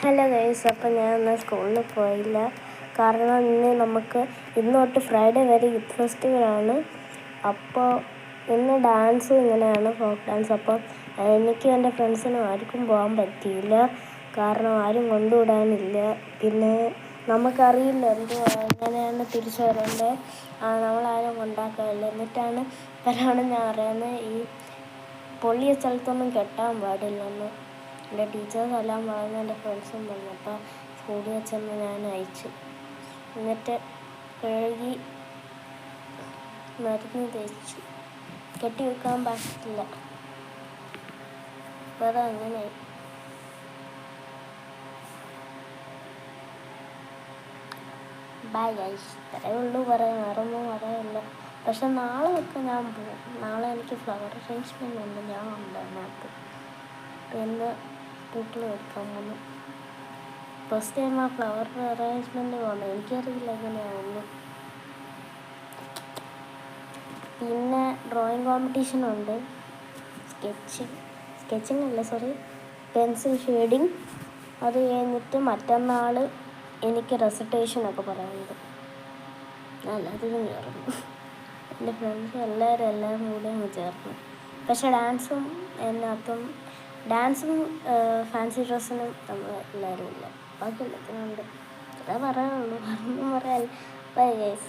Hello guys, അപ്പോൾ ഞാൻ ഇന്ന് സ്കൂളിൽ പോയില്ല. കാരണം ഇന്ന് തൊട്ട് ഫ്രൈഡേ വരെ യൂത്ത് ഫെസ്റ്റിവലാണ്. അപ്പോൾ ഇന്ന് ഡാൻസും ഇങ്ങനെയാണ്, ഫോക്ക് ഡാൻസ്. അപ്പോൾ എനിക്കും എൻ്റെ ഫ്രണ്ട്സിനും ആർക്കും പോകാൻ പറ്റിയില്ല, കാരണം ആരും കൊണ്ടുവിടാനില്ല. പിന്നെ നമുക്കറിയില്ല എങ്ങനെയാണ് തിരിച്ചു വരേണ്ടത്, നമ്മളാരും കൊണ്ടാക്കാറില്ല. എന്നിട്ടാണ് ഇപ്പോഴാണ് ഞാൻ അറിയുന്നത് ഈ പൊള്ളിയ സ്ഥലത്തൊന്നും കെട്ടാൻ പാടില്ലെന്ന്. എൻ്റെ ടീച്ചേഴ്സെല്ലാം പറഞ്ഞു, എൻ്റെ ഫ്രണ്ട്സും പറഞ്ഞു. അപ്പോൾ സ്കൂളിൽ വെച്ചെന്ന് ഞാൻ അയച്ചു. എന്നിട്ട് കഴുകി മരുന്ന് തേച്ചു. കെട്ടി വെക്കാൻ പറ്റില്ല, വേറെ അങ്ങനെ. ബൈ ഗൈസ്, ഇത്രയേ ഉള്ളൂ പറയാൻ, വേറൊന്നും പറയാനില്ല. പക്ഷെ നാളെ ഒക്കെ ഞാൻ പോകും. നാളെ എനിക്ക് ഫ്ലവർ അറേഞ്ച്മെൻ്റ് ഉണ്ട്, ഞാൻ ഉണ്ട് അതിനകത്ത്. പിന്നെ പൂക്കൾ വെക്കാൻ പോകുന്നു. ഫസ്റ്റ് ടൈം ആ ഫ്ലവർ അറേഞ്ച്മെൻറ്റ് പോകുന്നത്, എനിക്കറിയില്ല എങ്ങനെയാണെന്ന്. പിന്നെ ഡ്രോയിങ് കോമ്പറ്റീഷനുണ്ട്, സ്കെച്ചിങ് അല്ല സോറി, പെൻസിൽ ഷെയ്ഡിങ്. അത് കഴിഞ്ഞിട്ട് മറ്റന്നാൾ എനിക്ക് റെസിറ്റേഷനൊക്കെ പറയാനുണ്ട്. എല്ലാത്തിനും ചേർന്നു, എൻ്റെ ഫ്രണ്ട്സും എല്ലാവരും കൂടെ ചേർന്നു. പക്ഷേ ഡാൻസും ഫാൻസി ഡ്രസ്സിനും നമ്മൾ എല്ലാവരും ഇല്ല. ബാക്കി എല്ലാത്തിനുണ്ട്. അതാ പറയാനുള്ളൂ, ഒന്നും പറയാനില്ല. Bye guys.